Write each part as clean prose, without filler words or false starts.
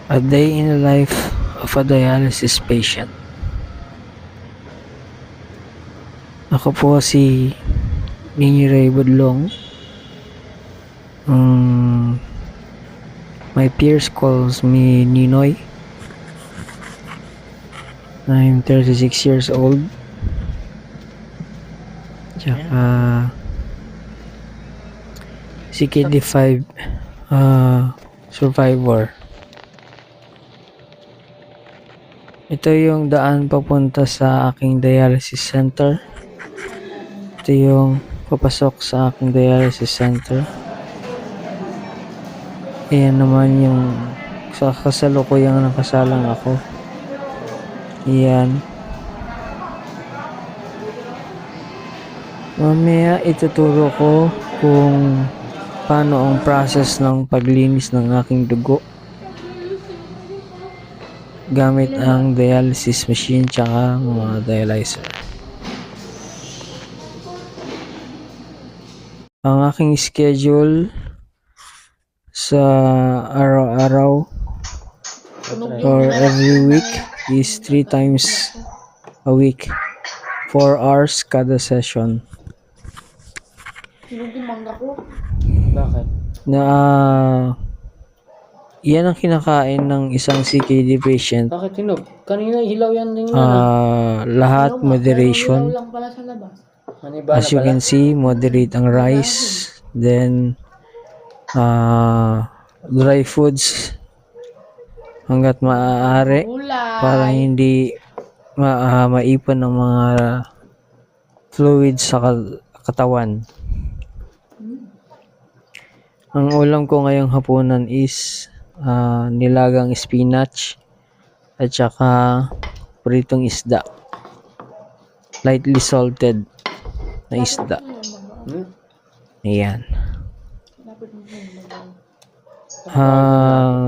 A day in the life of a dialysis patient. Ako po si Nini Ray Budlong. My peers calls me Ninoy. I'm 36 years old. Tsaka CKD5 survivor. Ito yung daan papunta sa aking dialysis center. Ito yung papasok sa aking dialysis center. Ayan naman yung sa kasalukuyang nakasalang ako. Ayan. Mamaya ituturo ko kung paano ang process ng paglinis ng aking dugo gamit ang dialysis machine tsaka mga dialyzer. Ang aking schedule sa araw-araw or every week is 3 times a week, 4 hours kada session. Bakit? Yan ang kinakain ng isang CKD patient. Bakit hinog? Kanina hilaw yan din Lahat moderation. lang pala sa labas. As you can see, moderate ang rice. Then, dry foods hanggat maaari para hindi maipon ng mga fluids sa katawan. Ang ulam ko ngayong hapunan is nilagang spinach at saka pritong isda, lightly salted na isda. Ayan.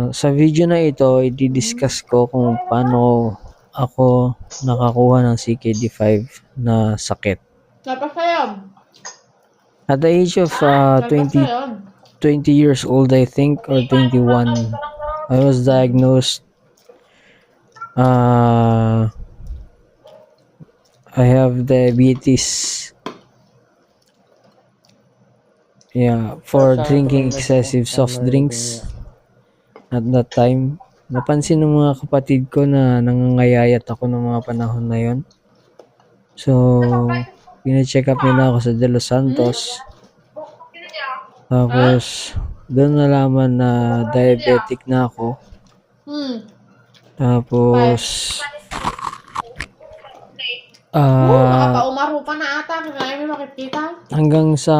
Sa video na ito, i-discuss ko kung paano ako nakakuha ng CKD5 na sakit. At the age of 20 years old, I think, or 21, I was diagnosed. I have diabetes. Yeah, for drinking excessive soft drinks. At that time, napansin ng mga kapatid ko na nangangayayat ako ng mga panahon na yon. So, pina-check up nila ako sa De Los Santos. Tapos, doon nalaman na diabetic na ako. Tapos, Nakapa-umaro pa na ata, kaya may makikita. hanggang sa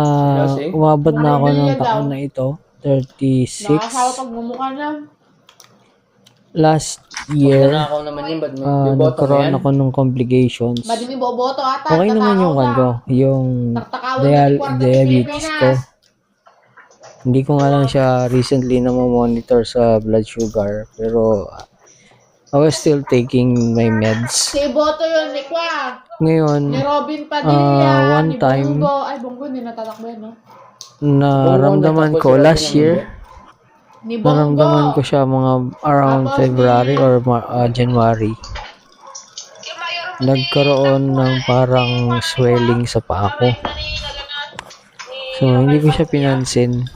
umabot na ako ng taon na ito, 36. Nakasawa pag mumukha na. Last year, nagkaroon nagkaroon ako ng complications. Madimi boboto ata. Okay naman yung kan ko, yung diabetes ko. Hindi ko nga lang siya recently na monitor sa blood sugar, pero I was still taking my meds. Si Boto yun, ni Kwa. Ngayon, Ni Robin Padilla. one ni time, Bongo. Ay, Bongo, hindi natatakbo yan, no? naramdaman ko last year, Ni Bongo. naramdaman ko siya mga around February or January. Nagkaroon ng parang swelling sa paa ko. So, hindi ko siya pinansin.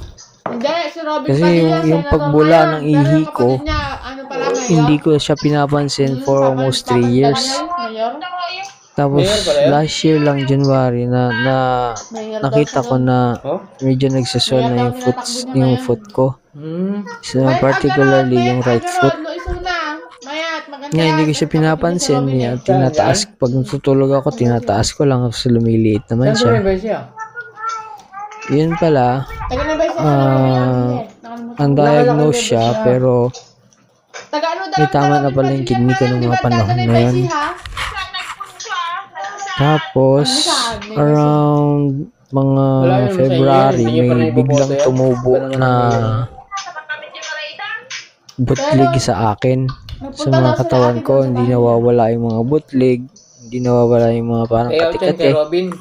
Hindi, si Robin Kasi Padilla. yung senator pagbula ngayon. ng ihi Pero ko, kapatid niya, ano pala, mayor? hindi ko siya pinapansin for almost 3 years. Mayor? Tapos last year lang January na Mayor nakita daw ko siya. na medyo nagsaswell na yung foot ko. So, particularly yung right foot. Nga, hindi ko siya pinapansin niya. Tinataas, pag natutulog ako, tinataas ko lang kasi lumiliit naman siya. Yun pala, undiagnosed siya, pero may tama na pala yung kidney ko ng mga panahon na yun. Tapos, around mga February, may biglang tumubo na butlig sa akin. Sa mga katawan ko, hindi nawawala yung mga butlig, hindi nawawala yung mga parang kati-kati. Robin.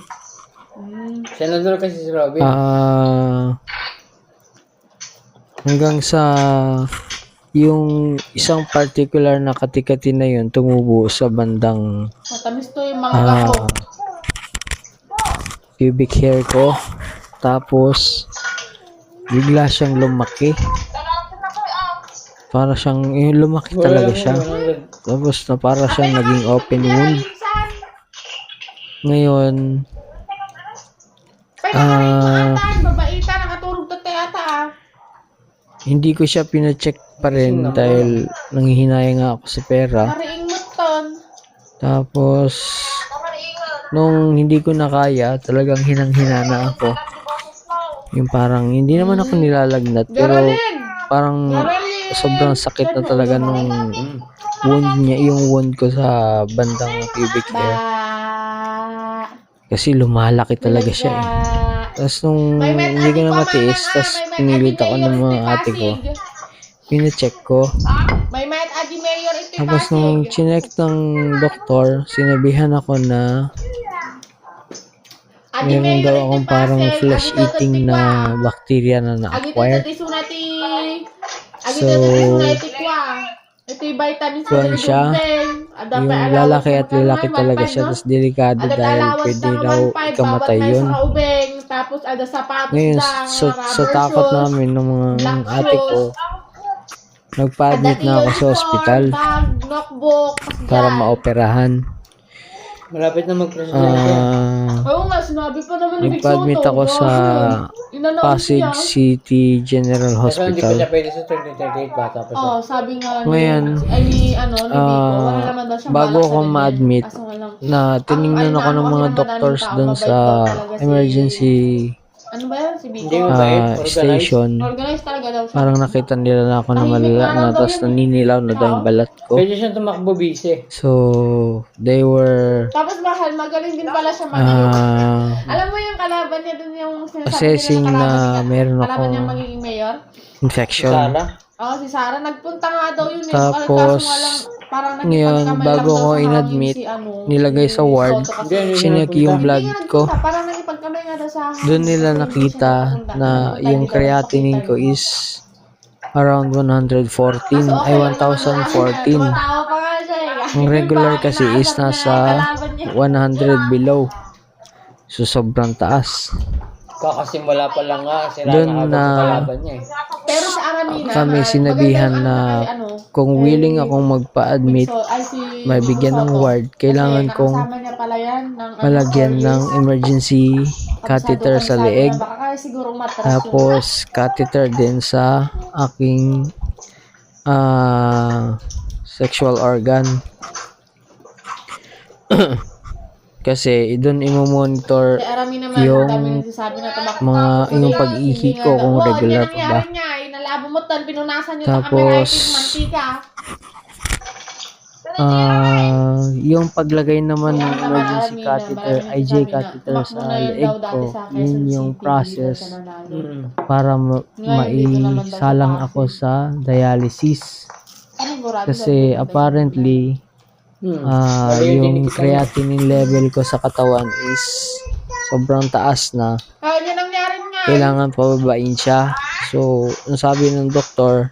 Senador kasi si Robin. Hanggang sa yung isang particular na katikati na yun tumubo sa bandang Matamis to yung mga ko. pubic hair ko. Tapos bigla siyang lumaki. Para siyang lumaki talaga siya. Tapos na para siyang naging open wound. Ngayon, Babaita, nakatulog to ata hindi ko siya pina-check pa rin dahil nanghihinayang nga ako sa pera. Nariing mo ton. Tapos, nung hindi ko na kaya, talagang hinang-hina na ako. Yung parang, hindi naman ako nilalagnat, pero parang sobrang sakit na talaga nung wound niya, yung wound ko sa bandang pubic hair. Kasi lumalaki talaga siya eh. Tapos nung hindi ko na matiis, tapos pinilit ako ng mga ate ko, pina-check ko. May mayat adi mayor ito. Tapos nung chinek ng doktor, sinabihan ako na meron daw akong parang flesh-eating na bacteria na na-acquire. So, ito yung vitamins kuwan siya. Yung lalaki at lalaki talaga siya. Tapos delikado dahil pwede raw ikamatay yun. Tapos ada sapatos Ngayon, lang, sa takot namin ng mga ate ko, nagpa-admit na ako sa ospital para maoperahan. Malapit na mag-presidente. Oo nga, sinabi pa naman ni Nagpa-admit ako sa Pasig City General Kasi hindi pa Hospital. siya pwede sa 2038 bata pa siya. Oo, sabi nga Ngayon, ni Vico, wala naman daw siyang bago balak ako sa ganyan. ma-admit, Kaso nga lang, na tinignan ako ng mga doctors dun sa emergency ano ba yan? Si Vico? Hindi mo ba organized? station. Organized talaga daw siya. Parang nakita nila na ako na malala na, tapos naninilaw na daw yung balat ko. Pwede siyang tumakbo busy. So, they were Tapos mahal, magaling din pala siya mag Alam mo yung kalaban niya dun yung sinasabi assessing nila na meron kalaban akong niya magiging mayor? infection. Sana. Oo, si Sarah. Nagpunta nga daw yun. Tapos, Kaso nga lang, parang ngayon, nakipagkamay bago lang daw ko sa inadmit, hangin nilagay sa ward, Soto kasi. Hindi, chinek yung blood Hindi nga ko. nagpunta, parang nakipagkamay nga daw sa hangin. Doon nila Kasi hindi nakita siya nakapunta. na Nagpunta yung din daw, creatinine ko pakita is around 114 ay 1014. Tumatawa pa nga siya eh. Ang regular Bakit kasi is inaasar niya nasa yung kalaban niya? 100 below. So sobrang taas. Kakasimula pa lang nga, sira Doon na agad na sa kalaban niya eh. Pero sa Aramina, kami sinabihan na kung willing akong magpa-admit, may bigyan ng ward, kailangan kong malagyan ng emergency catheter sa leeg. Tapos catheter din sa aking sexual organ. Kasi doon imo-monitor yung yung pag-ihi ko kung regular pa ba. Tapos yung paglagay naman ng emergency catheter, IJ catheter sa leeg ko, yun yung process para maisalang ako sa dialysis. Kasi apparently yung creatinine level ko sa katawan is sobrang taas na. Kailangan pababain siya. So, ang sabi ng doktor,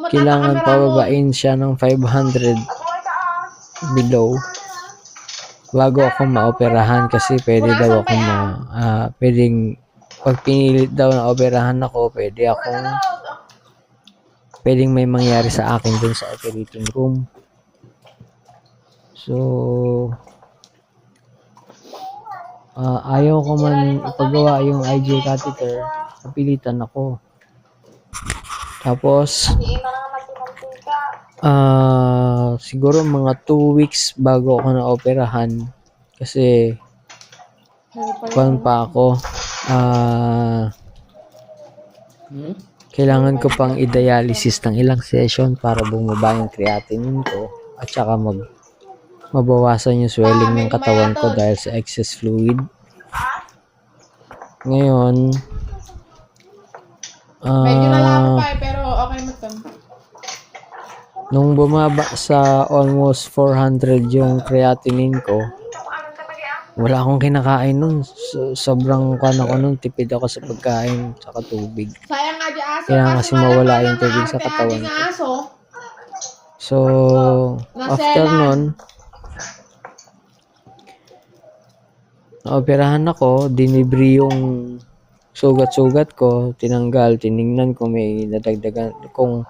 kailangan pababain siya ng 500 below bago ako maoperahan kasi pwede daw ako pwedeng pag pinilit daw na operahan ako, pwedeng may mangyari sa akin dun sa operating room. So, ayaw ko man ipagawa yung IJ catheter, napilitan ako. Tapos, siguro mga 2 weeks bago ako na-operahan kasi kuwan pa ako. Kailangan ko pang i-dialysis ng ilang session para bumaba yung creatinine ko at saka mabawasan yung swelling ng katawan ko dahil sa excess fluid. Ngayon, medyo nalaman pa pero okay mo to. Nung bumaba sa almost 400 yung creatinine ko, wala akong kinakain nun. Sobrang ako nun, tipid ako sa pagkain, saka tubig. Sayang nga dyan. Kailangan kasi mawala yung mga tubig sa arte-arte katawan ng ko. aso. So, after nun, naoperahan ako, dinibri yung sugat-sugat ko, tinanggal, tiningnan ko may nadagdagan, kung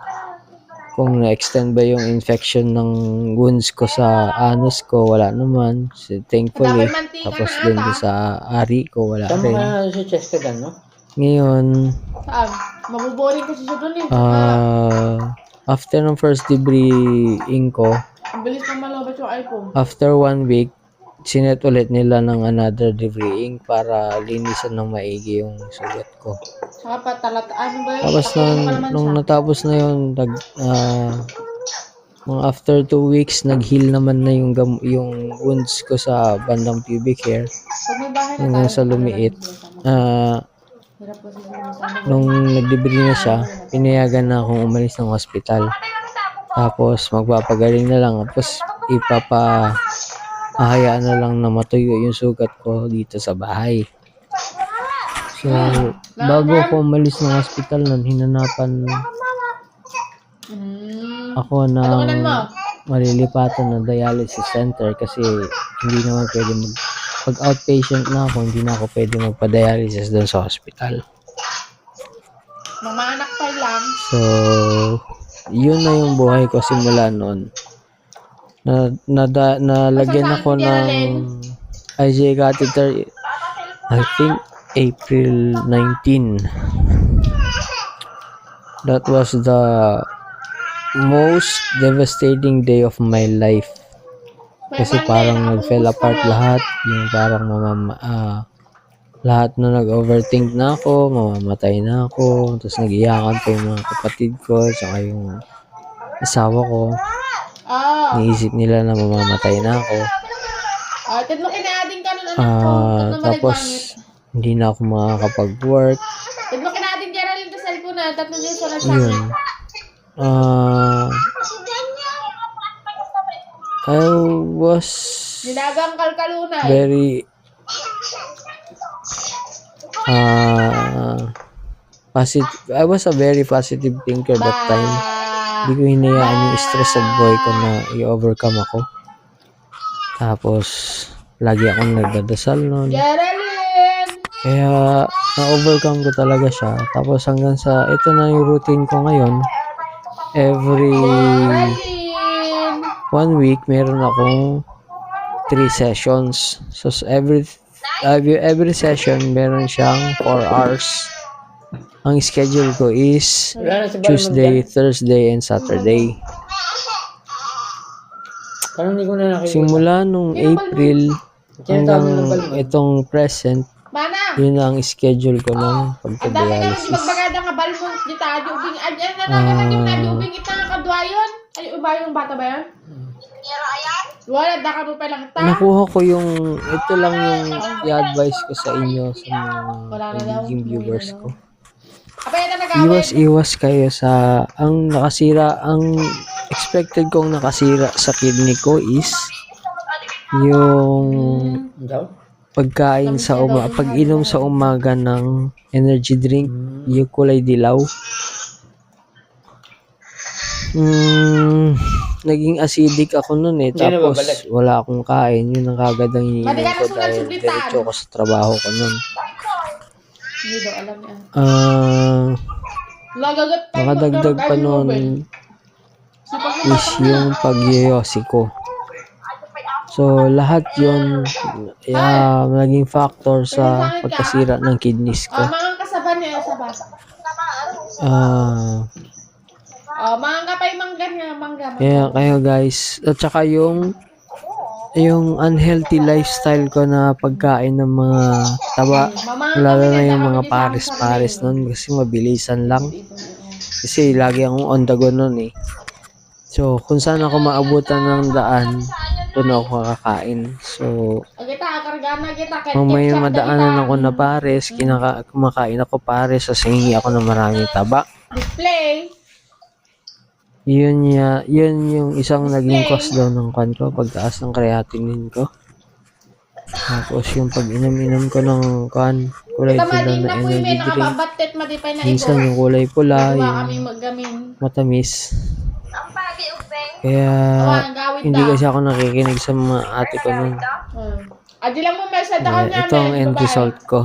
na-extend ba yung infection ng wounds ko sa anus ko, wala naman. So, thankfully, Dapat mantika tapos na din ata. sa ari ko, wala Tama rin. ka sa chest ka no? Ngayon, Saan? Mabuboring kasi siya dun eh. after ng first debriefing ko, Ang bilis na malabas yung iPhone. after 1 week, sinet ulit nila ng another debriefing para linisan ng maigi yung sugat ko. Saka pa ano ba yun? Tapos Takinig pa naman nung siya. natapos na yun, mga after 2 weeks, nag-heal naman na yung wounds ko sa bandang pubic hair. Pag may bahay na Hanggang tayo, sa lumiit. hirap kasi sa Nung nag-debrief na siya, pinayagan na akong umalis ng hospital. Tapos magpapagaling na lang. Tapos ahayaan na lang na matuyo yung sugat ko dito sa bahay. So, bago ako umalis ng hospital nun, hinanapan ako ng malilipatan na dialysis center kasi hindi naman pwede pag outpatient na ako, hindi na ako pwede magpa-dialysis doon sa hospital. Mga anak pa lang. So, yun na yung buhay ko simula noon. Nalagyan ako ng IJ catheter, I think April 19. That was the most devastating day of my life. Kasi parang nag-fell apart lahat. Yung parang lahat na nag-overthink na ako, mamamatay na ako. Tapos nag-iyakan pa yung mga kapatid ko, saka yung asawa ko. Niisip nila na mamamatay na ako. Tidlokin na ating ka nun, anak ko. Tapos, hindi na ako makakapag-work. Tidlokin na ating Geraldine sa cellphone na. 3 days na Yun. I was Nilagang kalkalunay. very positive. I was a very positive thinker that time. Hindi ko hinayaan yung stress sa buhay ko na i-overcome ako. Tapos, lagi akong nagdadasal nun. Geraldine! Kaya, na-overcome ko talaga siya. Tapos hanggang sa, ito na yung routine ko ngayon. Every Geraldine! 1 week, meron akong 3 sessions. So, every session, meron siyang 4 hours. Ang schedule ko is Tuesday, Thursday, and Saturday. Parang hindi ko na nakikita. Simula nung April hanggang itong present, Mana? yun ang schedule ko ng Ang dami naman pagka-dialysis. magbagada nga balmon dito adubing adyan na naman yung adubing ita nga kadwayon. Ay iba yung bata ba yan? Wala daka mo pa lang ta. Nakuha ko ito lang yung i-advise ko sa inyo sa mga magiging viewers ko. Apay na nagawin. Iwas kayo sa ang expected kong nakasira sa kidney ko is yung pagkain pag-inom sa umaga ng energy drink, yung kulay dilaw. Naging acidic ako nun eh. Tapos wala akong kain. Yun ang kagad ang iniinom ko dahil diretso ko sa trabaho ko nun. Hindi daw alam niya. Nakadagdag pa nun is yung pagyoyosi ko. So, lahat yun naging factor sa pagkasira ng kidneys ko. Mga kasaban niya sa bata. Mga kapay mangga. Kaya kayo guys, at saka yung unhealthy lifestyle ko na pagkain ng mga taba, lalo na yung mga pares-pares nun kasi mabilisan lang. Kasi lagi akong on the go nun eh. So, kung saan ako maabutan ng daan, doon ako kakakain. So, kung may madaanan ako na pares, kumakain ako pares, kasi hingi ako ng maraming taba. Display. Yun yung isang naging cause daw ng kwan ko, pagtaas ng creatinine ko. Tapos yung pag inom-inom ko ng kulay Ito dilaw mading na na po yung energy may drink. nakababatet, madipay na Minsan ibo. yung kulay pula, Gawa yung kami maggamin. matamis. Kaya Awan, gawin hindi ta. kasi ako nakikinig sa mga ate ko nun. Adi lang mo message ako niya. Ito ang end result ko.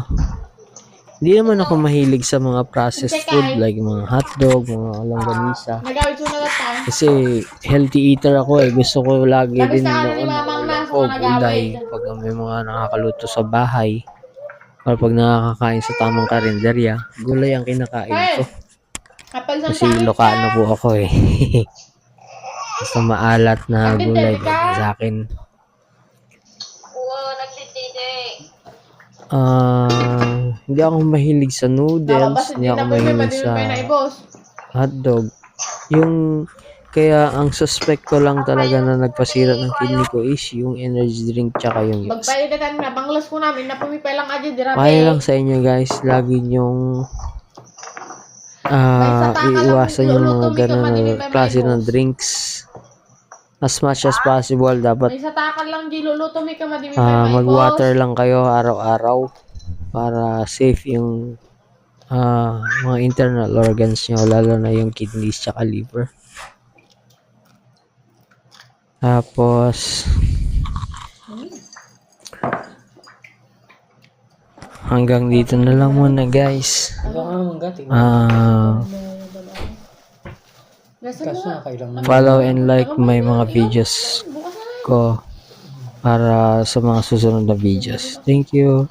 Hindi naman ako mahilig sa mga processed food like mga hotdog, mga longganisa. Nagawin ko na lang tayo. Kasi healthy eater ako eh. Gusto ko lagi Labis din na ano ni noon Mamang ulam na, ko, kung nagawin. gulay. Pag may mga nakakaluto sa bahay. Or pag nakakakain sa tamang karinderya, gulay ang kinakain ko. Kapal sa Kasi Ilocano po ako eh. Basta maalat na gulay sa akin. Hindi ako mahilig sa noodles, hindi ako mahilig sa hotdog. Kaya ang suspect ko lang talaga na nagpasira ng kidney ko is yung energy drink tsaka yung yips. Magpailitan na, banglas ko namin, napumipay lang aja dirabe. Kaya lang sa inyo guys, lagi nyong iiwasan yung mga ganun na klase ng drinks. As much as possible, dapat May sa takal lang di luluto may kamadimi mag-water lang kayo araw-araw para safe yung mga internal organs nyo, lalo na yung kidneys tsaka liver. Tapos hanggang dito na lang muna guys. Follow and like my mga videos ko para sa mga susunod na videos. Thank you.